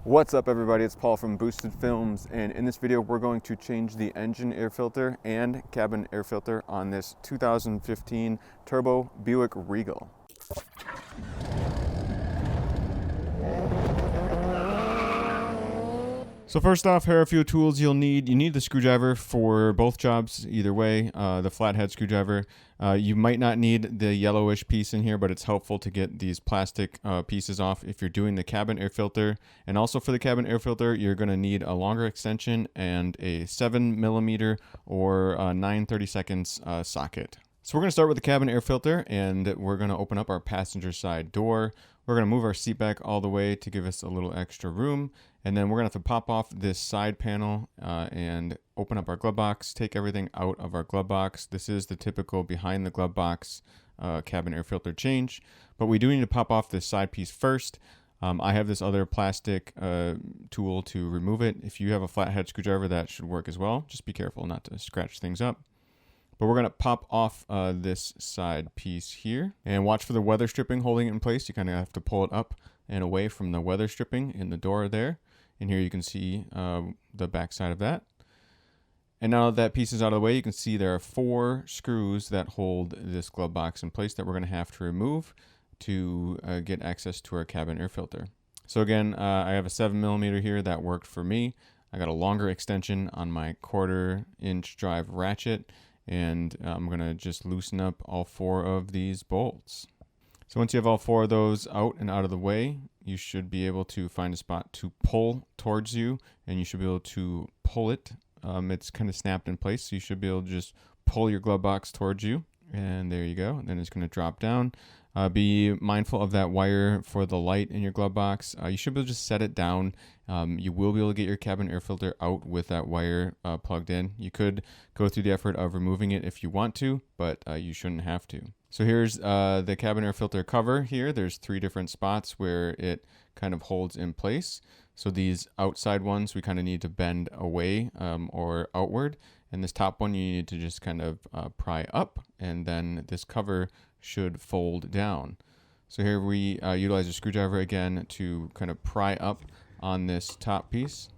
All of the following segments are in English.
What's up everybody, it's Paul from Boosted Films, and in this video we're going to change the engine air filter and cabin air filter on this 2015 turbo Buick Regal. So first off, here are a few tools you'll need. You need the screwdriver for both jobs, either way, the flathead screwdriver. You might not need the yellowish piece in here, but it's helpful to get these plastic pieces off if you're doing the cabin air filter. And also for the cabin air filter, you're gonna need a longer extension and a 7mm or 9/32 socket. So we're gonna start with the cabin air filter, and we're gonna open up our passenger side door. We're gonna move our seat back all the way to give us a little extra room. And then we're gonna have to pop off this side panel and open up our glove box, take everything out of our glove box. This is the typical behind the glove box cabin air filter change, but we do need to pop off this side piece first. I have this other plastic tool to remove it. If you have a flathead screwdriver, that should work as well. Just be careful not to scratch things up. But we're gonna pop off this side piece here and watch for the weather stripping holding it in place. You kind of have to pull it up and away from the weather stripping in the door there. And here you can see the back side of that. And now that piece is out of the way, you can see there are 4 screws that hold this glove box in place that we're going to have to remove to get access to our cabin air filter. So again, I have a 7mm here that worked for me. I got a longer extension on my 1/4-inch drive ratchet, and I'm going to just loosen up all 4 of these bolts. So once you have all 4 of those out and out of the way, you should be able to find a spot to pull towards you, and you should be able to pull it. It's kind of snapped in place, so you should be able to just pull your glove box towards you, and there you go. And then it's going to drop down. Be mindful of that wire for the light in your glove box. You should be able to just set it down. You will be able to get your cabin air filter out with that wire plugged in. You could go through the effort of removing it if you want to, but you shouldn't have to. So here's the cabin air filter cover here. There's 3 different spots where it kind of holds in place. So these outside ones we kind of need to bend away or outward. And this top one you need to just kind of pry up, and then this cover should fold down. So here we utilize a screwdriver again to kind of pry up on this top piece.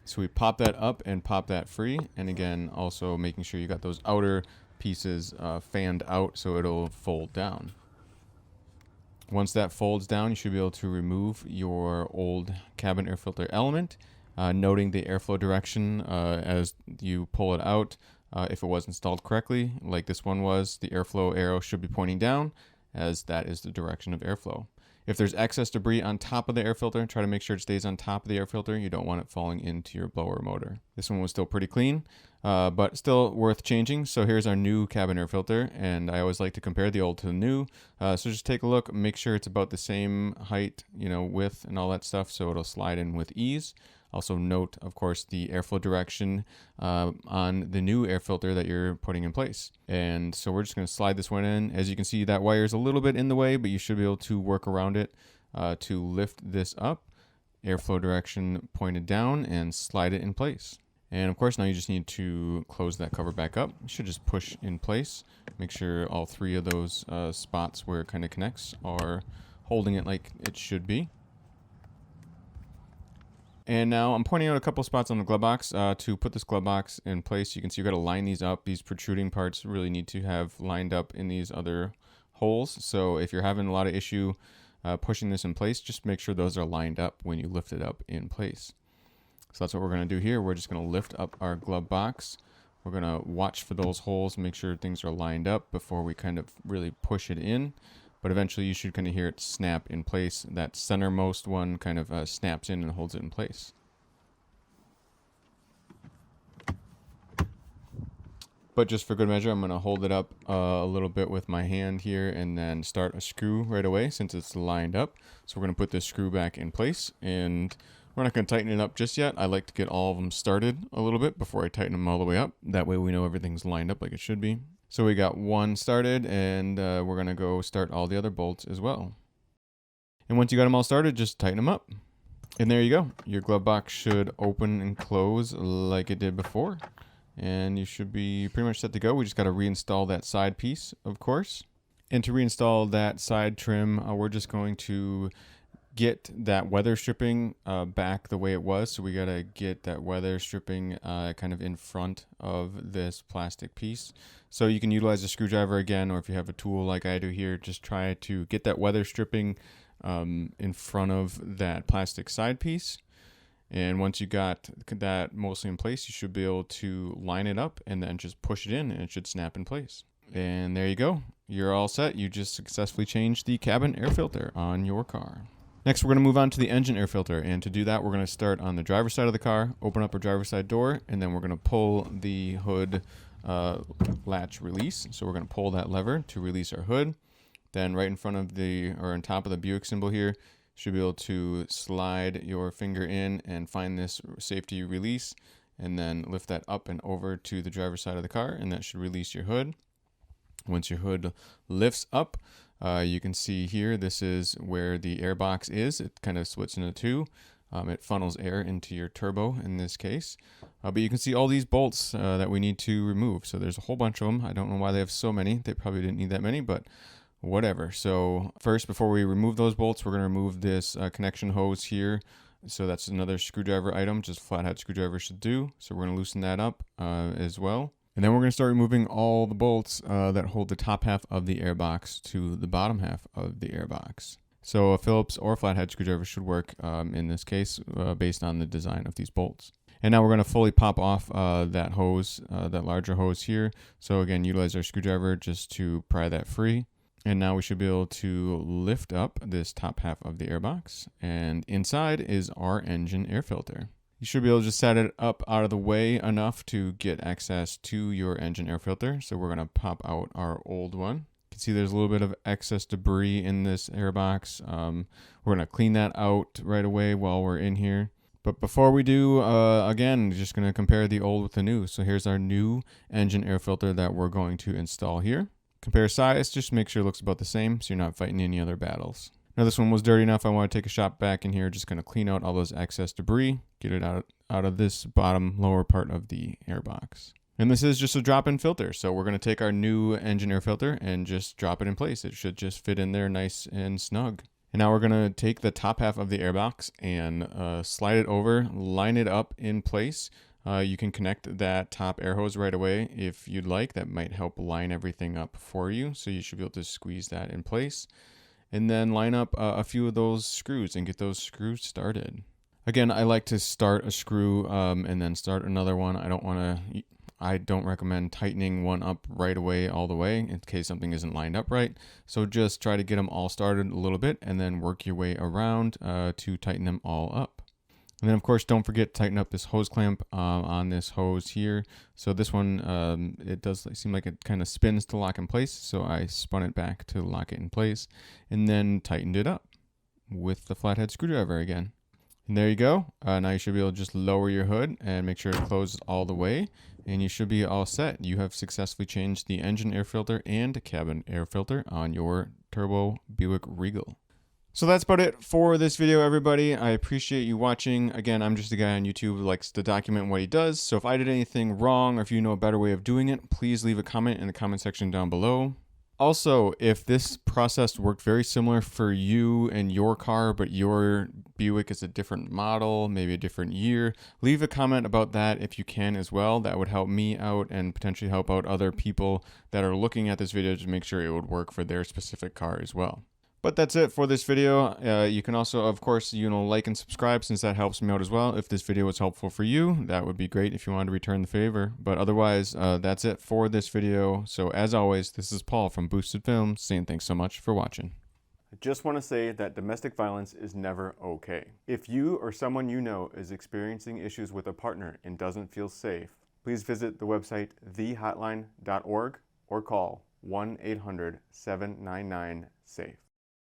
So we pop that up and pop that free, and again also making sure you got those outer pieces fanned out so it'll fold down. Once that folds down, you should be able to remove your old cabin air filter element, noting the airflow direction as you pull it out. If it was installed correctly, like this one was, the airflow arrow should be pointing down, as that is the direction of airflow. If there's excess debris on top of the air filter, try to make sure it stays on top of the air filter. You don't want it falling into your blower motor. This one was still pretty clean, but still worth changing. So here's our new cabin air filter, and I always like to compare the old to the new. So just take a look, make sure it's about the same height, width and all that stuff, so it'll slide in with ease. Also note, of course, the airflow direction on the new air filter that you're putting in place. And so we're just going to slide this one in. As you can see, that wire is a little bit in the way, but you should be able to work around it to lift this up. Airflow direction pointed down, and slide it in place. And of course, now you just need to close that cover back up. You should just push in place. Make sure all 3 of those spots where it kind of connects are holding it like it should be. And now I'm pointing out a couple spots on the glove box to put this glove box in place. You can see you've got to line these up. These protruding parts really need to have lined up in these other holes. So if you're having a lot of issue pushing this in place, just make sure those are lined up when you lift it up in place. So that's what we're going to do here. We're just going to lift up our glove box. We're going to watch for those holes, make sure things are lined up before we kind of really push it in. But eventually you should kind of hear it snap in place. That centermost one kind of snaps in and holds it in place. But just for good measure, I'm going to hold it up a little bit with my hand here and then start a screw right away since it's lined up. So we're going to put this screw back in place, and we're not going to tighten it up just yet. I like to get all of them started a little bit before I tighten them all the way up. That way we know everything's lined up like it should be. So we got one started, and we're going to go start all the other bolts as well. And once you got them all started, just tighten them up. And there you go. Your glove box should open and close like it did before. And you should be pretty much set to go. We just got to reinstall that side piece, of course. And to reinstall that side trim, we're just going to get that weather stripping back the way it was. So we got to get that weather stripping kind of in front of this plastic piece. So you can utilize a screwdriver again, or if you have a tool like I do here, just try to get that weather stripping in front of that plastic side piece. And once you got that mostly in place, you should be able to line it up and then just push it in and it should snap in place. And there you go. You're all set. You just successfully changed the cabin air filter on your car. Next, we're going to move on to the engine air filter. And to do that, we're going to start on the driver's side of the car, open up our driver's side door, and then we're going to pull the hood latch release. So we're going to pull that lever to release our hood. Then right in front of or on top of the Buick symbol here, you should be able to slide your finger in and find this safety release, and then lift that up and over to the driver's side of the car, and that should release your hood. Once your hood lifts up, you can see here, this is where the air box is. It kind of splits into two. It funnels air into your turbo in this case. But you can see all these bolts that we need to remove. So there's a whole bunch of them. I don't know why they have so many. They probably didn't need that many, but whatever. So first, before we remove those bolts, we're going to remove this connection hose here. So that's another screwdriver item, just flathead screwdriver should do. So we're going to loosen that up as well. And then we're going to start removing all the bolts that hold the top half of the airbox to the bottom half of the airbox. So a Phillips or flathead screwdriver should work in this case based on the design of these bolts. And now we're going to fully pop off that hose, that larger hose here. So again, utilize our screwdriver just to pry that free. And now we should be able to lift up this top half of the airbox. And inside is our engine air filter. You should be able to just set it up out of the way enough to get access to your engine air filter. So we're going to pop out our old one. You can see there's a little bit of excess debris in this airbox. We're going to clean that out right away while we're in here. But before we do, again, just going to compare the old with the new. So here's our new engine air filter that we're going to install here. Compare size, just make sure it looks about the same so you're not fighting any other battles. Now this one was dirty enough, I want to take a shot back in here, just going to clean out all those excess debris, get it out of this bottom lower part of the airbox. And this is just a drop-in filter, so we're going to take our new engine air filter and just drop it in place. It should just fit in there nice and snug. And now we're going to take the top half of the airbox and slide it over, line it up in place. You can connect that top air hose right away if you'd like. That might help line everything up for you, so you should be able to squeeze that in place. And then line up a few of those screws and get those screws started. Again, I like to start a screw and then start another one. I don't recommend tightening one up right away all the way in case something isn't lined up right. So just try to get them all started a little bit and then work your way around to tighten them all up. And then, of course, don't forget to tighten up this hose clamp on this hose here. So this one, it does seem like it kind of spins to lock in place. So I spun it back to lock it in place and then tightened it up with the flathead screwdriver again. And there you go. Now you should be able to just lower your hood and make sure it closes all the way. And you should be all set. You have successfully changed the engine air filter and cabin air filter on your turbo Buick Regal. So that's about it for this video, everybody. I appreciate you watching. Again, I'm just a guy on YouTube who likes to document what he does. So if I did anything wrong or if you know a better way of doing it, please leave a comment in the comment section down below. Also, if this process worked very similar for you and your car, but your Buick is a different model, maybe a different year, leave a comment about that if you can as well. That would help me out and potentially help out other people that are looking at this video to make sure it would work for their specific car as well. But that's it for this video. You can also, of course, like and subscribe since that helps me out as well. If this video was helpful for you, that would be great if you wanted to return the favor. But otherwise, that's it for this video. So as always, this is Paul from Boosted Films saying thanks so much for watching. I just want to say that domestic violence is never okay. If you or someone you know is experiencing issues with a partner and doesn't feel safe, please visit the website thehotline.org or call 1-800-799-SAFE.